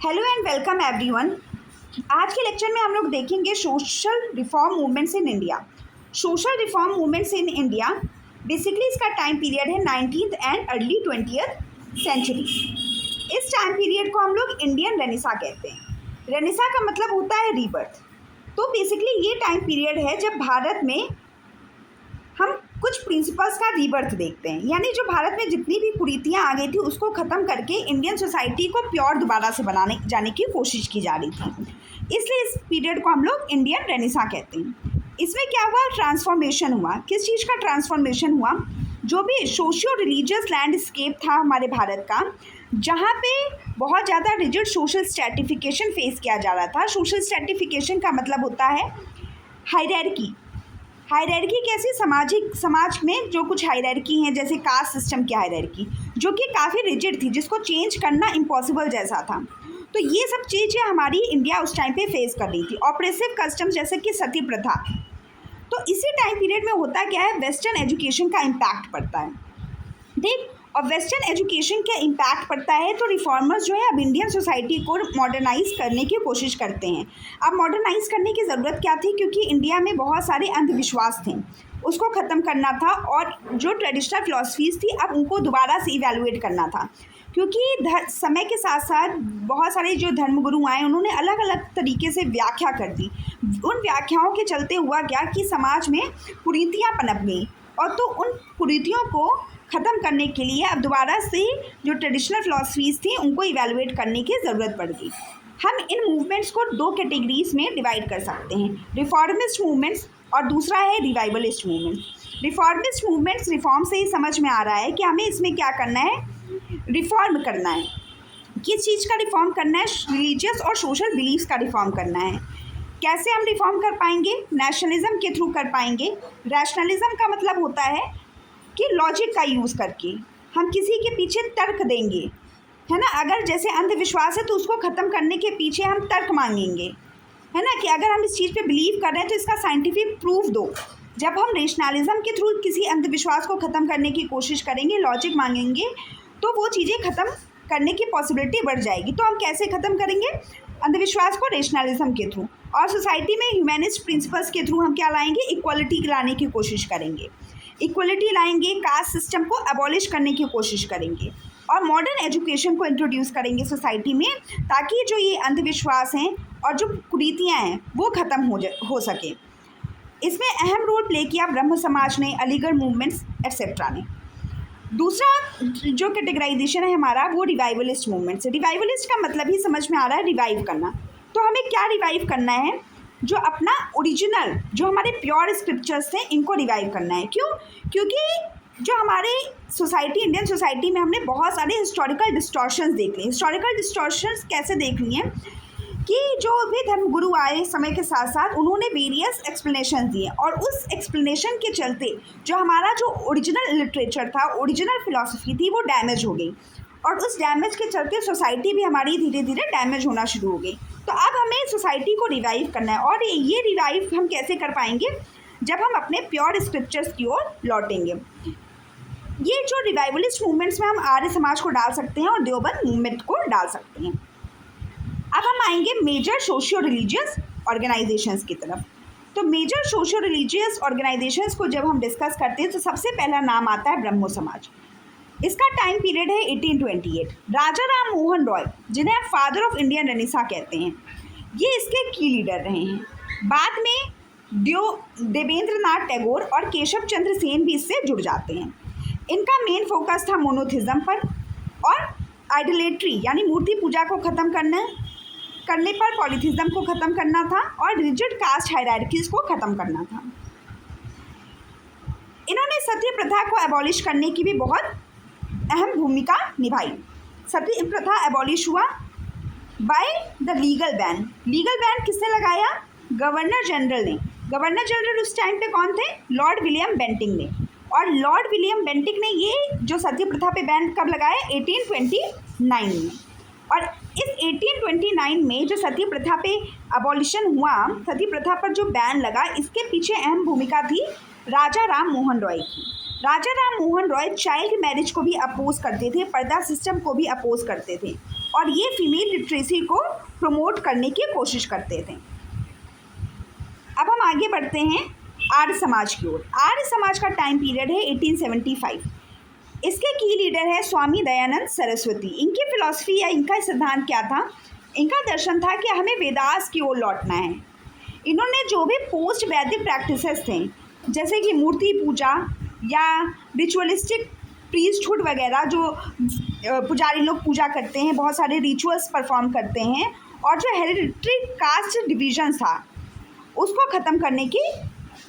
Hello and welcome everyone. आज के lecture में हम लोग देखेंगे social reform movements in India. Social reform movements in India basically इसका टाइम पीरियड है 19th and early 20th century. इस टाइम पीरियड को हम लोग इंडियन रेनेसा कहते हैं। रेनेसा का मतलब होता है रीबर्थ। तो बेसिकली ये टाइम पीरियड है जब भारत में हम कुछ प्रिंसिपल्स का रीबर्थ देखते हैं, यानी जो भारत में जितनी भी कुरीतियाँ आ गई थी उसको ख़त्म करके इंडियन सोसाइटी को प्योर दोबारा से बनाने जाने की कोशिश की जा रही थी। इसलिए इस पीरियड को हम लोग इंडियन रेनेसा कहते हैं। इसमें क्या हुआ? ट्रांसफॉर्मेशन हुआ। किस चीज़ का ट्रांसफॉर्मेशन हुआ? जो भी सोशियो रिलीजियस लैंडस्केप था हमारे भारत का, जहाँ पे बहुत ज़्यादा रिजिड सोशल स्ट्रैटिफिकेशन फेस किया जा रहा था। सोशल स्ट्रैटिफिकेशन का मतलब होता है हायरार्की। हायरार्की कैसी? समाज में जो कुछ हायरार्की हैं, जैसे कास्ट सिस्टम की हायरार्की, जो कि काफ़ी रिजिड थी, जिसको चेंज करना इम्पॉसिबल जैसा था। तो ये सब चीज़ें हमारी इंडिया उस टाइम पे फेस कर रही थी। ऑपरेसिव कस्टम्स जैसे कि सती प्रथा। तो इसी टाइम पीरियड में होता क्या है, वेस्टर्न एजुकेशन का इम्पैक्ट पड़ता है। ठीक, और वेस्टर्न एजुकेशन का इम्पैक्ट पड़ता है तो रिफॉर्मर्स जो है अब इंडियन सोसाइटी को मॉडर्नाइज करने की कोशिश करते हैं। अब मॉडर्नाइज करने की ज़रूरत क्या थी? क्योंकि इंडिया में बहुत सारे अंधविश्वास थे, उसको ख़त्म करना था, और जो ट्रेडिशनल फिलॉसफीज़ थी अब उनको दोबारा से इवेलुएट करना था। क्योंकि समय के साथ साथ बहुत सारे जो धर्मगुरु आए उन्होंने अलग अलग तरीके से व्याख्या कर दी। उन व्याख्याओं के चलते हुआ क्या कि समाज में कुरीतियाँ पनप गई, और तो उन कुरीतियों को ख़त्म करने के लिए अब दोबारा से जो ट्रेडिशनल फिलॉसफीज़ थी उनको इवेलुएट करने की ज़रूरत पड़ गई। हम इन मूवमेंट्स को दो कैटेगरीज में डिवाइड कर सकते हैं, रिफॉर्मिस्ट मूवमेंट्स और दूसरा है revivalist movements. Reformist movements reform से ही समझ में आ रहा है कि हमें इसमें क्या करना है, रिफॉर्म करना है। किस चीज़ का रिफॉर्म करना है? रिलीजियस और सोशल बिलीफ्स का रिफॉर्म करना है। कैसे हम रिफॉर्म कर पाएंगे? नेशनलिज्म के थ्रू कर पाएंगे। रैशनलिज्म का मतलब होता है कि लॉजिक का यूज़ करके हम किसी के पीछे तर्क देंगे, है ना। अगर जैसे अंधविश्वास है तो उसको ख़त्म करने के पीछे हम तर्क मांगेंगे, है ना, कि अगर हम इस चीज़ पे बिलीव कर रहे हैं तो इसका साइंटिफिक प्रूफ दो। जब हम रेशनलिज्म के थ्रू किसी अंधविश्वास को ख़त्म करने की कोशिश करेंगे, लॉजिक मांगेंगे, तो वो चीज़ें ख़त्म करने की पॉसिबिलिटी बढ़ जाएगी। तो हम कैसे ख़त्म करेंगे अंधविश्वास को? रेशनलिज्म के थ्रू। और सोसाइटी में ह्यूमैनिस्ट प्रिंसिपल्स के थ्रू हम क्या लाएंगे? इक्वलिटी लाने की कोशिश करेंगे। इक्वलिटी लाएंगे, कास्ट सिस्टम को अबॉलिश करने की कोशिश करेंगे, और मॉडर्न एजुकेशन को इंट्रोड्यूस करेंगे सोसाइटी में, ताकि जो ये अंधविश्वास हैं और जो कुरीतियाँ हैं वो ख़त्म हो सके। इसमें अहम रोल प्ले किया ब्रह्म समाज ने, अलीगढ़ मूवमेंट्स एक्सेट्रा ने। दूसरा जो कैटेगराइजेशन है हमारा वो रिवाइवलिस्ट मूवमेंट्स है। रिवाइवलिस्ट का मतलब ही समझ में आ रहा है, रिवाइव करना। तो हमें क्या रिवाइव करना है? जो अपना ओरिजिनल, जो हमारे प्योर स्क्रिप्चर्स थे, इनको रिवाइव करना है। क्यों? क्योंकि जो हमारे सोसाइटी, इंडियन सोसाइटी में हमने बहुत सारे हिस्टोरिकल डिस्टॉर्शंस देख लिए। हिस्टोरिकल डिस्टॉर्शंस कैसे देख लिए हैं कि जो भी धर्मगुरु आए समय के साथ साथ उन्होंने वेरियस एक्सप्लेनेशन दिए, और उस एक्सप्लेनेशन के चलते जो हमारा जो ओरिजिनल लिटरेचर था, ओरिजिनल फिलॉसफी थी, वो डैमेज हो गई, और उस डैमेज के चलते सोसाइटी भी हमारी धीरे धीरे डैमेज होना शुरू हो गई। तो अब हमें सोसाइटी को रिवाइव करना है, और ये रिवाइव हम कैसे कर पाएंगे? जब हम अपने प्योर स्क्रिप्चर्स की ओर लौटेंगे। ये जो रिवाइवलिस्ट मूवमेंट्स में हम आर्य समाज को डाल सकते हैं और देवबंद मूवमेंट को डाल सकते हैं। अब हम आएंगे मेजर सोशियो रिलीजियस ऑर्गेनाइजेशंस की तरफ। तो मेजर सोशियो रिलीजियस ऑर्गेनाइजेशंस को जब हम डिस्कस करते हैं तो सबसे पहला नाम आता है ब्रह्मो समाज। इसका टाइम पीरियड है 1828। राजा राम मोहन रॉय, जिन्हें आप फादर ऑफ इंडियन रेनेसा कहते हैं, ये इसके की लीडर रहे हैं। बाद में देवेंद्र नाथ टैगोर और केशव चंद्र सेन भी इससे जुड़ जाते हैं। इनका मेन फोकस था मोनोथिज्म पर और आइडोलेट्री, यानी मूर्ति पूजा को ख़त्म करने पर पॉलीथिज्म को ख़त्म करना था, और रिजिड कास्ट हायरार्कीज को ख़त्म करना था। इन्होंने सती प्रथा को एबॉलिश करने की भी बहुत अहम भूमिका निभाई। सती प्रथा एबॉलिश हुआ by the legal ban. Legal ban किसने लगाया? गवर्नर जनरल ने। गवर्नर जनरल उस टाइम पे कौन थे? लॉर्ड विलियम बेंटिंक ने। और लॉर्ड विलियम बेंटिंक ने ये जो सती प्रथा पे बैन कब लगाया? 1829 में। और इस 1829 में जो सती प्रथा पे अबॉलिशन हुआ, सती प्रथा पर जो बैन लगा, इसके पीछे अहम भूमिका थी राजा राम मोहन रॉय की। राजा राम मोहन रॉय चाइल्ड मैरिज को भी अपोज करते थे, पर्दा सिस्टम को भी अपोज करते थे। और ये फीमेल लिटरेसी को प्रमोट करने की कोशिश करते थे। अब हम आगे बढ़ते हैं आर्य समाज की ओर। आर्य समाज का टाइम पीरियड है 1875। इसके की लीडर है स्वामी दयानंद सरस्वती। इनकी फिलॉसफी या इनका सिद्धांत क्या था? इनका दर्शन था कि हमें वेदास की ओर लौटना है। इन्होंने जो भी पोस्ट वैदिक प्रैक्टिसेस थे, जैसे कि मूर्ति पूजा या रिचुअलिस्टिक प्रीस्टहुड वगैरह, जो पुजारी लोग पूजा करते हैं, बहुत सारे रिचुअल्स परफॉर्म करते हैं, और जो हेरिडिटरी कास्ट डिवीजन था उसको ख़त्म करने की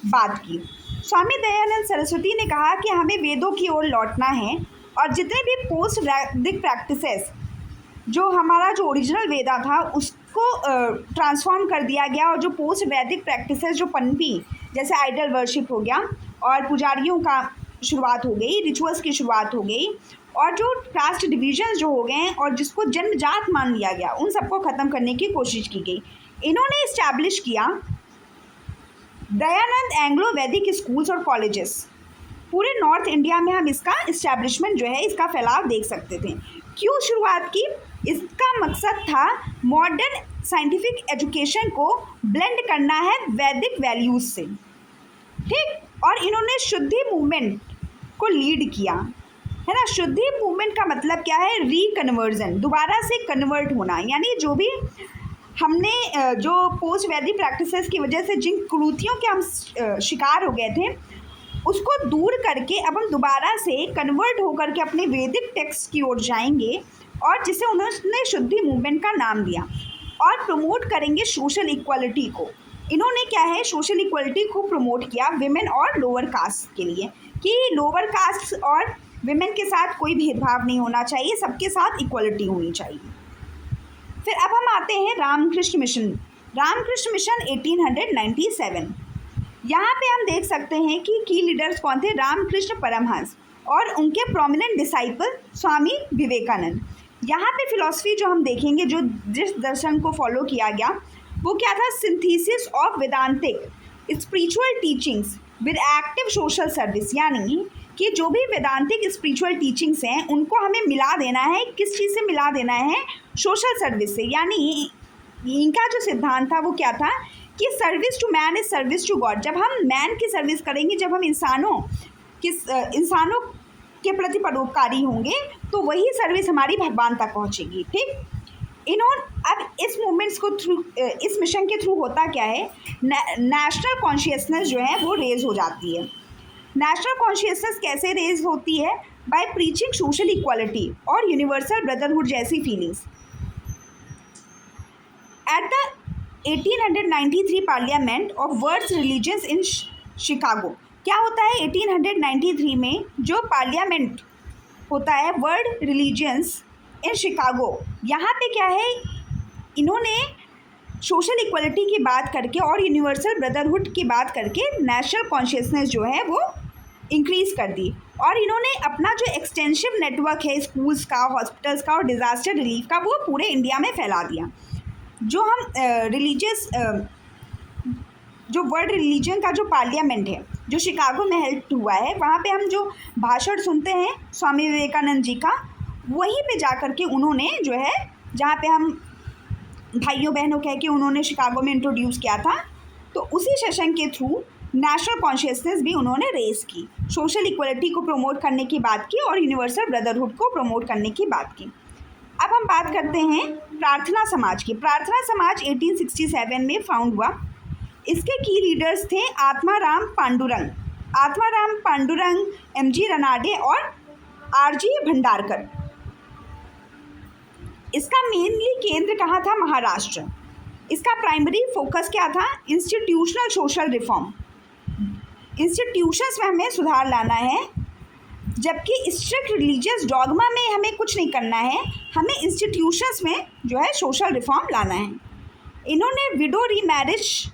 बात की। स्वामी दयानंद सरस्वती ने कहा कि हमें वेदों की ओर लौटना है और जितने भी पोस्ट वैदिक प्रैक्टिसेस, जो हमारा जो ओरिजिनल वेदा था उसको ट्रांसफॉर्म कर दिया गया, और जो पोस्ट वैदिक प्रैक्टिसेस जो पनपी, जैसे आइडल वर्शिप हो गया और पुजारियों का शुरुआत हो गई, रिचुअल्स की शुरुआत हो गई, और जो कास्ट डिवीजन जो हो गए और जिसको जन्मजात मान लिया गया, उन सबको ख़त्म करने की कोशिश की गई। इन्होंने इस्टेब्लिश किया दयानंद एंग्लो वैदिक स्कूल्स और कॉलेजेस। पूरे नॉर्थ इंडिया में हम इसका इस्टेब्लिशमेंट जो है, इसका फैलाव देख सकते थे। क्यों शुरुआत की? इसका मकसद था मॉडर्न साइंटिफिक एजुकेशन को ब्लेंड करना है वैदिक वैल्यूज से, ठीक। और इन्होंने शुद्धि मूवमेंट को लीड किया, है ना। शुद्धि मूवमेंट का मतलब क्या है? रिकन्वर्जन, दोबारा से कन्वर्ट होना, यानी जो भी हमने जो पोस्ट वैदिक प्रैक्टिसेस की वजह से जिन कुरीतियों के हम शिकार हो गए थे, उसको दूर करके अब हम दोबारा से कन्वर्ट होकर के अपने वैदिक टेक्स्ट की ओर जाएंगे, और जिसे उन्होंने शुद्धि मूवमेंट का नाम दिया, और प्रमोट करेंगे सोशल इक्वालिटी को। इन्होंने क्या है, सोशल इक्वालिटी को प्रमोट किया विमेन और लोअर कास्ट के लिए, कि लोअर कास्ट और विमेन के साथ कोई भेदभाव नहीं होना चाहिए, सबके साथ इक्वालिटी होनी चाहिए। फिर अब हम आते हैं रामकृष्ण मिशन। रामकृष्ण मिशन 1897। यहाँ पे हम देख सकते हैं कि की लीडर्स कौन थे? रामकृष्ण परमहंस और उनके प्रोमिनेंट डिसाइपल स्वामी विवेकानंद। यहाँ पे फिलॉसफी जो हम देखेंगे, जो जिस दर्शन को फॉलो किया गया, वो क्या था? Synthesis of वेदांतिक spiritual teachings with active social service, यानी कि जो भी वेदांतिक स्पिरिचुअल टीचिंग्स हैं उनको हमें मिला देना है। किस चीज़ से मिला देना है? सोशल सर्विस से। यानी इनका जो सिद्धांत था वो क्या था कि service to man is service to God. जब हम मैन की सर्विस करेंगे, जब हम इंसानों के प्रति परोपकारी होंगे, तो वही सर्विस हमारी भगवान तक पहुंचेगी, ठीक। इन्होंने अब इस मूवमेंट्स को थ्रू, इस मिशन के थ्रू होता क्या है? नेशनल कॉन्शियसनेस जो है वो रेज हो जाती है। नेशनल कॉन्शियसनेस कैसे रेज होती है? बाय प्रीचिंग सोशल इक्वालिटी और यूनिवर्सल ब्रदरहुड जैसी feelings. At the 1893 parliament of world religions in Chicago, क्या होता है 1893 में? जो पार्लियामेंट होता है वर्ल्ड रिलीजन्स इन शिकागो, यहाँ पे क्या है, इन्होंने सोशल इक्वालिटी की बात करके और यूनिवर्सल ब्रदरहुड की बात करके नेशनल कॉन्शियसनेस जो है वो इंक्रीज़ कर दी, और इन्होंने अपना जो एक्सटेंसिव नेटवर्क है स्कूल्स का, हॉस्पिटल्स का और डिज़ास्टर रिलीफ का, वो पूरे इंडिया में फैला दिया। जो हम रिलीजियस जो वर्ल्ड रिलीजन का जो पार्लियामेंट है जो शिकागो में हेल्ड हुआ है, वहाँ पे हम जो भाषण सुनते हैं स्वामी विवेकानंद जी का, वहीं पे जा कर के उन्होंने जो है, जहाँ पे हम भाइयों बहनों कह के उन्होंने शिकागो में इंट्रोड्यूस किया था, तो उसी सेशन के थ्रू नेशनल कॉन्शियसनेस भी उन्होंने रेज की, सोशल इक्वलिटी को प्रमोट करने की बात की और यूनिवर्सल ब्रदरहुड को प्रमोट करने की बात की। अब हम बात करते हैं प्रार्थना समाज की। प्रार्थना समाज 1867 में फाउंड हुआ। इसके की लीडर्स थे आत्माराम पांडुरंग, MG रनाडे और RG भंडारकर। इसका मेनली केंद्र कहाँ था? महाराष्ट्र। इसका प्राइमरी फोकस क्या था? Institutional social reform. इंस्टीट्यूशंस में हमें सुधार लाना है, जबकि स्ट्रिक्ट रिलीजियस डॉगमा में हमें कुछ नहीं करना है, हमें इंस्टीट्यूशंस में जो है सोशल रिफॉर्म लाना है। इन्होंने विडो रीमैरिज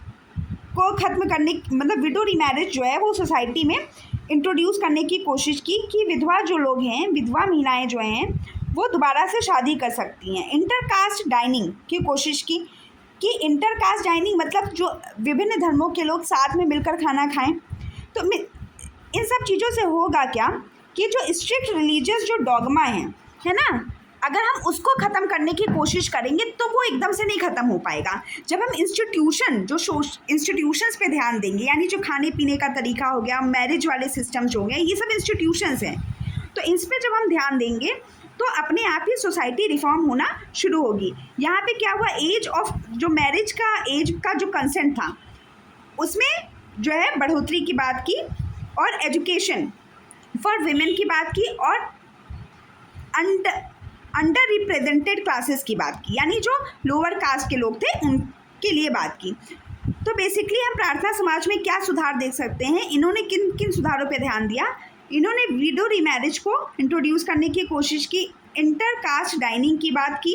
को ख़त्म करने, मतलब विडो रीमैरिज जो है वो सोसाइटी में इंट्रोड्यूस करने की कोशिश की कि विधवा जो लोग हैं, विधवा महिलाएं जो हैं, वो दोबारा से शादी कर सकती हैं। इंटरकास्ट डाइनिंग की कोशिश की कि इंटरकास्ट डाइनिंग मतलब जो विभिन्न धर्मों के लोग साथ में मिलकर खाना खाएं। तो इन सब चीज़ों से होगा क्या कि जो स्ट्रिक्ट रिलीजियस जो डॉगमा है ना, अगर हम उसको ख़त्म करने की कोशिश करेंगे तो वो एकदम से नहीं ख़त्म हो पाएगा। जब हम इंस्टीट्यूशंस पे ध्यान देंगे, यानी जो खाने पीने का तरीका हो गया, मैरिज वाले सिस्टम्स हो गए, ये सब इंस्टीट्यूशंस हैं, तो इस पर जब हम ध्यान देंगे तो अपने आप ही सोसाइटी रिफॉर्म होना शुरू होगी। यहाँ पे क्या हुआ, एज ऑफ जो मैरिज का एज का जो कंसेंट था उसमें जो है बढ़ोतरी की बात की, और एजुकेशन फॉर विमेन की बात की, और अंडर रिप्रेजेंटेड क्लासेस की बात की, यानी जो लोअर कास्ट के लोग थे उनके लिए बात की। तो बेसिकली हम प्रार्थना समाज में क्या सुधार देख सकते हैं, इन्होंने किन किन सुधारों पे ध्यान दिया। इन्होंने विडो रीमैरिज को इंट्रोड्यूस करने की कोशिश की, इंटर कास्ट डाइनिंग की बात की,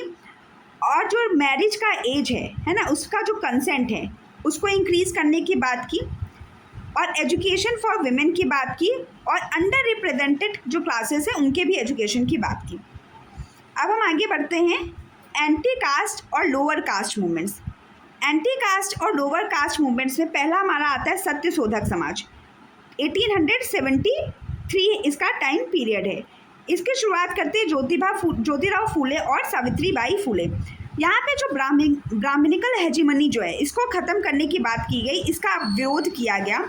और जो मैरिज का एज है ना, उसका जो कंसेंट है उसको इंक्रीज़ करने की बात की, और एजुकेशन फॉर विमेन की बात की, और अंडर रिप्रेजेंटेड जो क्लासेस हैं उनके भी एजुकेशन की बात की। अब हम आगे बढ़ते हैं एंटी कास्ट और lower caste movements. Anti cast और लोअर कास्ट मूवमेंट्स में पहला हमारा आता है सत्यशोधक समाज। 1873 इसका टाइम पीरियड है। इसकी शुरुआत करते हैं ज्योतिराव फूले और सावित्रीबाई फूले। यहाँ पे जो ब्राह्मणिकल हेजिमनी जो है इसको ख़त्म करने की बात की गई, इसका विरोध किया गया,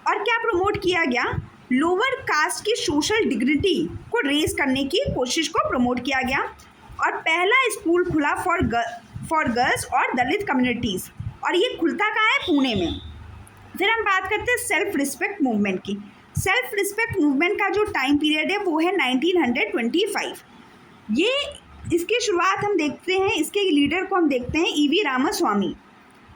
और क्या प्रमोट किया गया, लोअर कास्ट की सोशल डिग्निटी को रेज करने की कोशिश को प्रमोट किया गया, और पहला स्कूल खुला फॉर गर्ल्स और दलित कम्युनिटीज़, और ये खुलता कहाँ है, पुणे में। फिर हम बात करते हैं सेल्फ रिस्पेक्ट मूवमेंट की। सेल्फ रिस्पेक्ट मूवमेंट का जो टाइम पीरियड है वो है 1925। ये इसकी शुरुआत हम देखते हैं, इसके लीडर को हम देखते हैं ईवी रामास्वामी।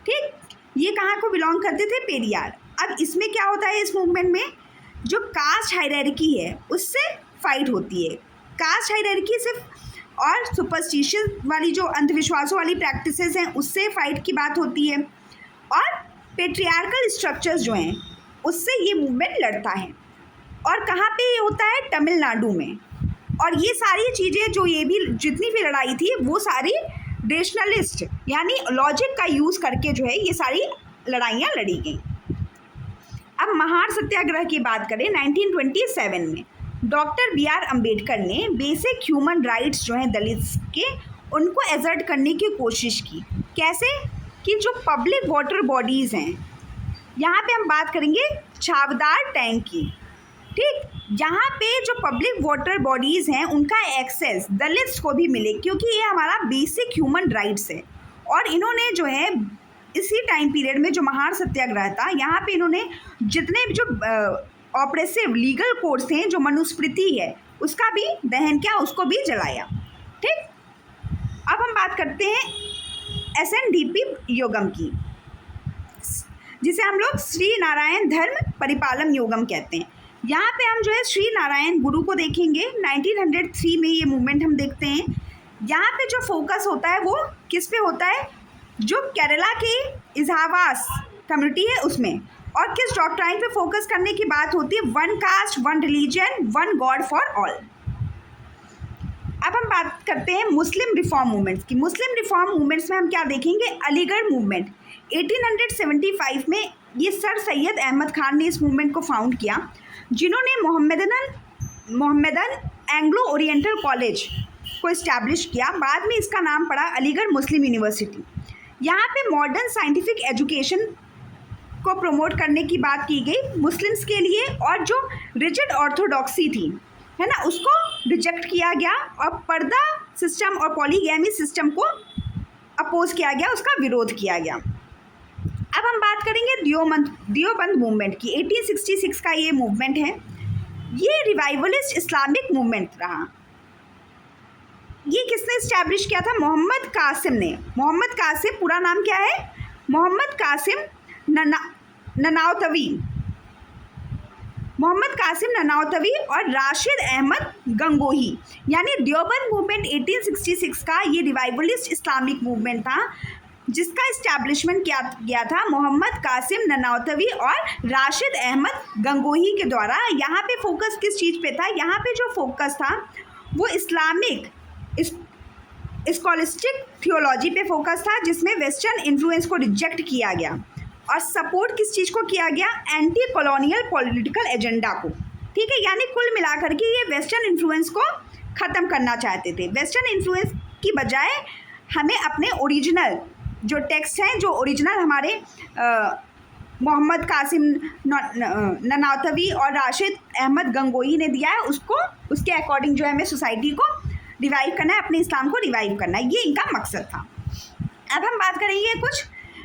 ठीक, ये कहाँ को बिलोंग करते थे, पेरियार। अब इसमें क्या होता है, इस मूवमेंट में जो कास्ट हायरार्की है उससे फाइट होती है। कास्ट हायरार्की से और सुपरस्टिशन वाली जो अंधविश्वासों वाली प्रैक्टिसेस हैं उससे फाइट की बात होती है, और पेट्रियार्कल स्ट्रक्चर्स जो हैं उससे ये मूवमेंट लड़ता है। और कहाँ पे ये होता है, तमिलनाडु में। और ये सारी चीज़ें जो ये भी जितनी भी लड़ाई थी वो सारी रेशनलिस्ट यानी लॉजिक का यूज़ करके जो है ये सारी लड़ाइयाँ लड़ी गई। अब महार सत्याग्रह की बात करें 1927 में डॉक्टर BR अम्बेडकर ने बेसिक ह्यूमन राइट्स जो हैं दलित के, उनको एजर्ट करने की कोशिश की। कैसे कि जो पब्लिक वाटर बॉडीज़ हैं, यहाँ पे हम बात करेंगे छावदार टैंक की। ठीक, यहाँ पे जो पब्लिक वाटर बॉडीज़ हैं उनका एक्सेस दलित्स को भी मिले, क्योंकि ये हमारा बेसिक ह्यूमन राइट्स है। और इन्होंने जो है इसी टाइम पीरियड में जो महार सत्याग्रह था, यहाँ पे इन्होंने जितने जो ऑपरेसिव लीगल कोड्स थे, जो मनुस्मृति है उसका भी दहन किया, उसको भी जलाया। ठीक, अब हम बात करते हैं SNDP योगम की, जिसे हम लोग श्री नारायण धर्म परिपालम योगम कहते हैं। यहाँ पे हम जो है श्री नारायण गुरु को देखेंगे। 1903 में ये मूवमेंट हम देखते हैं। यहाँ पे जो फोकस होता है वो किस पे होता है, जो केरला के इज़ावास कम्युनिटी है उसमें, और किस डॉक्ट्राइन पे फोकस करने की बात होती है, one cast one religion one God for all. अब हम बात करते हैं मुस्लिम रिफॉर्म मूवमेंट्स की। मुस्लिम रिफॉर्म मूवमेंट्स में हम क्या देखेंगे, अलीगढ़ मूवमेंट 1875 में ये सर सैयद अहमद खान ने इस मूवमेंट को फाउंड किया, जिन्होंने मोहम्मदन एंग्लो ओरिएंटल कॉलेज को इस्टेब्लिश किया। बाद में इसका नाम पड़ा अलीगढ़ मुस्लिम यूनिवर्सिटी। यहाँ पे मॉडर्न साइंटिफिक एजुकेशन को प्रमोट करने की बात की गई मुस्लिम्स के लिए, और जो रिजिड ऑर्थोडॉक्सी थी है ना उसको रिजेक्ट किया गया, और पर्दा सिस्टम और पॉलीगैमी सिस्टम को अपोज किया गया, उसका विरोध किया गया। अब हम बात करेंगे दियोबंद मूवमेंट की। 1866 का ये मूवमेंट है। ये रिवाइवलिस्ट इस्लामिक मूवमेंट रहा। ये किसने इस्टेब्लिश किया था, मोहम्मद कासिम ने। मोहम्मद कासिम, पूरा नाम क्या है, मोहम्मद कासिम ननावतवी, मोहम्मद कासिम ननावतवी और राशिद अहमद गंगोही। यानी देवबंद मूवमेंट 1866 का ये रिवाइवलिस्ट इस्लामिक मूवमेंट था, जिसका इस्टेब्लिशमेंट किया गया था मोहम्मद कासिम ननावतवी और राशिद अहमद गंगोही के द्वारा। यहाँ पे फोकस किस चीज़ पे था, यहाँ पे जो फोकस था वो इस्लामिक स्कॉलिस्टिक थियोलॉजी पे फोकस था, जिसमें वेस्टर्न इन्फ्लुएंस को रिजेक्ट किया गया, और सपोर्ट किस चीज़ को किया गया, एंटी कॉलोनियल पॉलिटिकल एजेंडा को। ठीक है, यानी कुल मिलाकर के ये वेस्टर्न इन्फ्लुएंस को ख़त्म करना चाहते थे। वेस्टर्न इन्फ्लुएंस की बजाय हमें अपने ओरिजिनल जो टेक्स्ट हैं, जो ओरिजिनल हमारे मोहम्मद कासिम ननातवी और राशिद अहमद गंगोही ने दिया है, उसको उसके अकॉर्डिंग जो है हमें सोसाइटी को रिवाइव करना है, अपने इस्लाम को रिवाइव करना है, ये इनका मकसद था। अब हम बात करेंगे कुछ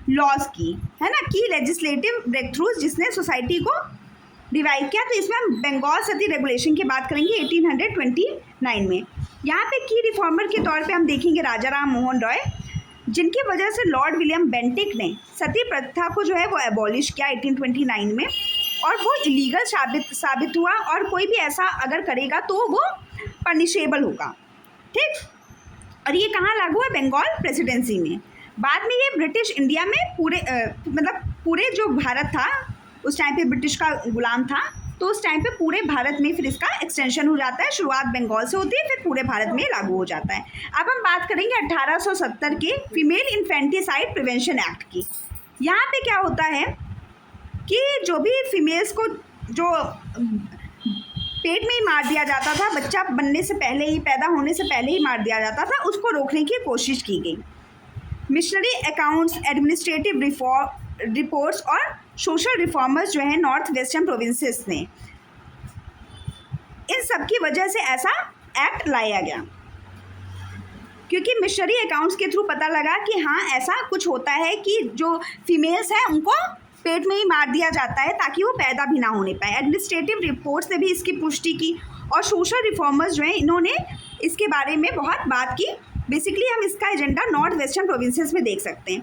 लॉज की, है ना, की लेजिस्लेटिव ब्रेक थ्रूज जिसने सोसाइटी को रिवाइव किया। तो इसमें हम बंगाल सती रेगुलेशन की बात करेंगे 1829 में। यहाँ पे की रिफॉर्मर के तौर पे हम देखेंगे राजा राम मोहन रॉय, जिनकी वजह से लॉर्ड विलियम बेंटिक ने सती प्रथा को जो है वो एबॉलिश किया 1829 में, और वो इलीगल साबित हुआ, और कोई भी ऐसा अगर करेगा तो वो पनिशेबल होगा, ठीक। और ये कहाँ लागू है? बंगाल प्रेसिडेंसी में। बाद में ये ब्रिटिश इंडिया में पूरे जो भारत था उस टाइम पे ब्रिटिश का गुलाम था, तो उस टाइम पे पूरे भारत में फिर इसका एक्सटेंशन हो जाता है। शुरुआत बंगाल से होती है, फिर पूरे भारत में लागू हो जाता है। अब हम बात करेंगे 1870 के फीमेल इन्फेंटिसाइड प्रिवेंशन एक्ट की। यहाँ पे क्या होता है कि जो भी फीमेल्स को जो पेट में ही मार दिया जाता था, बच्चा बनने से पहले ही, पैदा होने से पहले ही मार दिया जाता था, उसको रोकने की कोशिश की गई। मिशनरी अकाउंट्स, एडमिनिस्ट्रेटिव रिपोर्ट्स और सोशल रिफॉर्मर्स जो हैं नॉर्थ वेस्टर्न प्रोविंसेस ने, इन सब की वजह से ऐसा एक्ट लाया गया, क्योंकि मिशनरी अकाउंट्स के थ्रू पता लगा कि हाँ ऐसा कुछ होता है कि जो फीमेल्स हैं उनको पेट में ही मार दिया जाता है ताकि वो पैदा भी ना होने पाए। एडमिनिस्ट्रेटिव रिपोर्ट्स ने भी इसकी पुष्टि की, और सोशल रिफॉर्मर्स जो हैं इन्होंने इसके बारे में बहुत बात की। बेसिकली हम इसका एजेंडा नॉर्थ वेस्टर्न प्रोविंसेस में देख सकते हैं।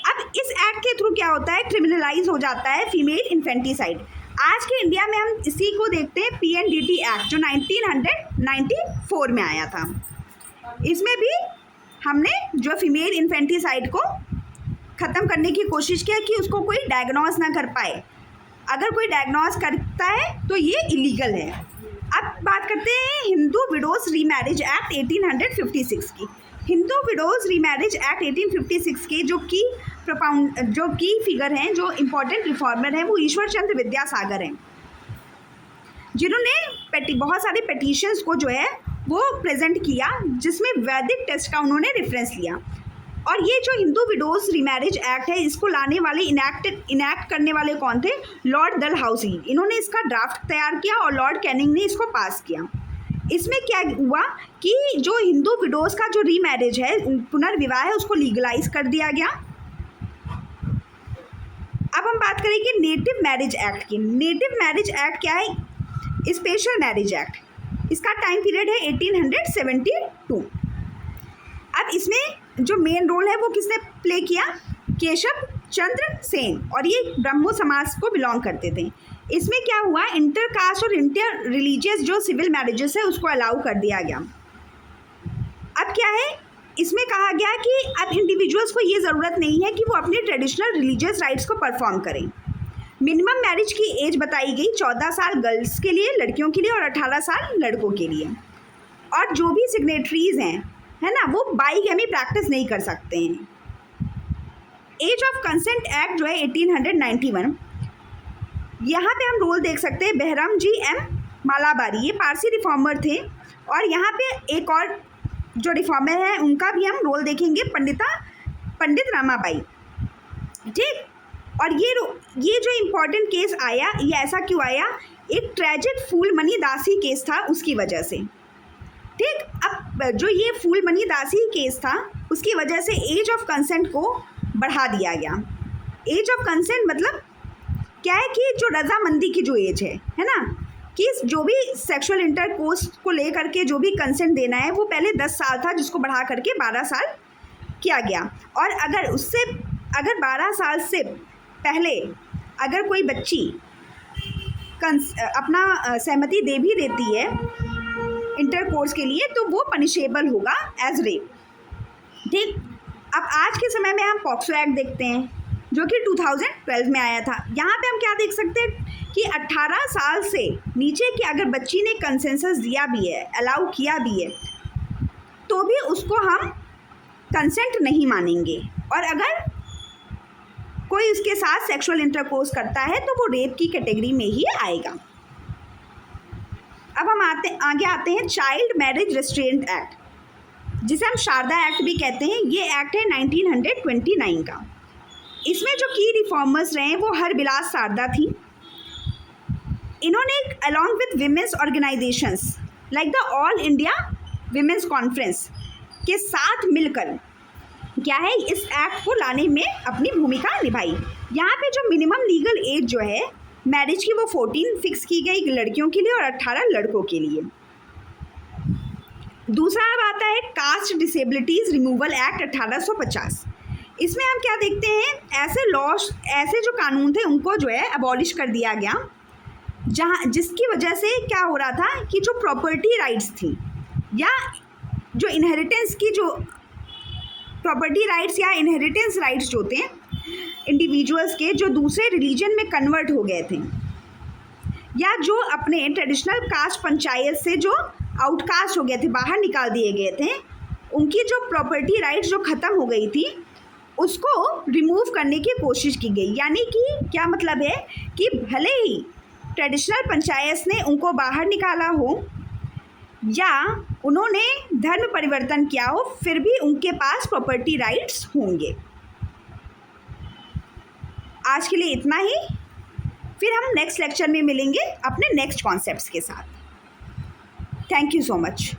अब इस एक्ट के थ्रू क्या होता है? क्रिमिनलाइज हो जाता है फीमेल इन्फेंटिसाइड। आज के इंडिया में हम इसी को देखते हैं PNDT एक्ट, जो 1994 में आया था। इसमें भी हमने जो फीमेल इन्फेंटिसाइड को ख़त्म करने की कोशिश किया कि उसको कोई डायग्नोज ना कर पाए। अगर कोई डायग्नोज करता है तो ये इलीगल है। अब बात करते हैं हिंदू विडोज रीमैरिज एक्ट 1856 की। हिंदू विडोज रीमैरिज एक्ट 1856 के जो की फिगर हैं, जो इम्पोर्टेंट रिफॉर्मर हैं, वो ईश्वर चंद्र विद्यासागर हैं, जिन्होंने बहुत सारे पिटीशंस को जो है वो प्रेजेंट किया, जिसमें वैदिक टेक्स्ट का उन्होंने रेफरेंस लिया। और ये जो हिंदू विडोज रीमैरिज एक्ट है, इसको लाने वाले इनैक्ट करने वाले कौन थे? Lord Dalhousie. इन्होंने इसका ड्राफ्ट तैयार किया और लॉर्ड कैनिंग ने इसको पास किया। इसमें क्या हुआ कि जो हिंदू विडोज का जो रीमैरिज है, पुनर्विवाह है, उसको लीगलाइज कर दिया गया। अब हम बात करेंगे नेटिव मैरिज एक्ट की। नेटिव मैरिज एक्ट क्या है? Special marriage act. इसका टाइम पीरियड है 1872। अब इसमें जो मेन रोल है वो किसने प्ले किया? केशव चंद्र सेन, और ये ब्रह्मो समाज को बिलोंग करते थे। इसमें क्या हुआ? इंटर कास्ट और इंटर रिलीजियस जो सिविल मैरिजेस है उसको अलाउ कर दिया गया। अब क्या है, इसमें कहा गया कि अब इंडिविजुअल्स को ये ज़रूरत नहीं है कि वो अपने ट्रेडिशनल रिलीजियस राइट्स को परफॉर्म करें। मिनिमम मैरिज की एज बताई गई 14 साल गर्ल्स के लिए, लड़कियों के लिए, और 18 साल लड़कों के लिए। और जो भी सिग्नेटरीज हैं, है ना, वो बाईगैमी प्रैक्टिस नहीं कर सकते हैं। एज ऑफ कंसेंट एक्ट जो है 1891, यहाँ पे हम रोल देख सकते हैं बहरम जी एम मालाबारी, ये पारसी रिफॉर्मर थे। और यहाँ पे एक और जो रिफॉर्मर है उनका भी हम रोल देखेंगे, पंडित रामाबाई, ठीक। और ये जो इम्पोर्टेंट केस आया, ये ऐसा क्यों आया? एक ट्रेजिक फूलमणि दासी केस था, उसकी वजह से, ठीक। अब जो ये फूलमणि दासी केस था, उसकी वजह से एज ऑफ कंसेंट को बढ़ा दिया गया। एज ऑफ कंसेंट मतलब क्या है कि जो रजामंदी की जो एज है ना, कि जो भी सेक्सुअल इंटरकोर्स को लेकर के जो भी कंसेंट देना है वो पहले 10 साल था, जिसको बढ़ा करके 12 साल किया गया। और अगर 12 साल से पहले अगर कोई बच्ची अपना सहमति दे भी देती है इंटरकोर्स के लिए, तो वो पनिशेबल होगा एज रेप, ठीक। अब आज के समय में हम पॉक्सो एक्ट देखते हैं, जो कि 2012 में आया था। यहाँ पे हम क्या देख सकते हैं कि 18 साल से नीचे की अगर बच्ची ने कंसेंसस दिया भी है, अलाउ किया भी है, तो भी उसको हम कंसेंट नहीं मानेंगे। और अगर कोई उसके साथ सेक्सुअल इंटरकोर्स करता है तो वो रेप की कैटेगरी में ही आएगा। अब हम आगे आते हैं चाइल्ड मैरिज रिस्ट्रेंट एक्ट, जिसे हम शारदा एक्ट भी कहते हैं। ये एक्ट है 1929 का। इसमें जो की रिफॉर्मर्स रहे वो हरबिलास शारदा थी। इन्होंने along with women's organisations like the all India women's conference के साथ मिलकर क्या है इस एक्ट को लाने में अपनी भूमिका निभाई। यहाँ पे जो मिनिमम लीगल एज जो है मैरिज की वो 14 फिक्स की गई लड़कियों के लिए और 18 लड़कों के लिए। दूसरा अब आता है कास्ट डिसेबिलिटीज़ रिमूवल एक्ट 1850। इसमें हम क्या देखते हैं, ऐसे जो कानून थे उनको जो है अबॉलिश कर दिया गया, जिसकी वजह से क्या हो रहा था कि जो प्रॉपर्टी राइट्स थी या जो इनहेरिटेंस की जो प्रॉपर्टी राइट्स या इनहेरिटेंस राइट्स जो थे इंडिविजुअल्स के, जो दूसरे रिलीजन में कन्वर्ट हो गए थे या जो अपने ट्रेडिशनल कास्ट पंचायत से जो आउटकास्ट हो गए थे, बाहर निकाल दिए गए थे, उनकी जो प्रॉपर्टी राइट्स जो ख़त्म हो गई थी उसको रिमूव करने की कोशिश की गई। यानी कि क्या मतलब है कि भले ही ट्रेडिशनल पंचायत ने उनको बाहर निकाला हो या उन्होंने धर्म परिवर्तन किया हो, फिर भी उनके पास प्रॉपर्टी राइट्स होंगे। आज के लिए इतना ही, फिर हम नेक्स्ट लेक्चर में मिलेंगे अपने नेक्स्ट कॉन्सेप्ट्स के साथ। Thank you so much.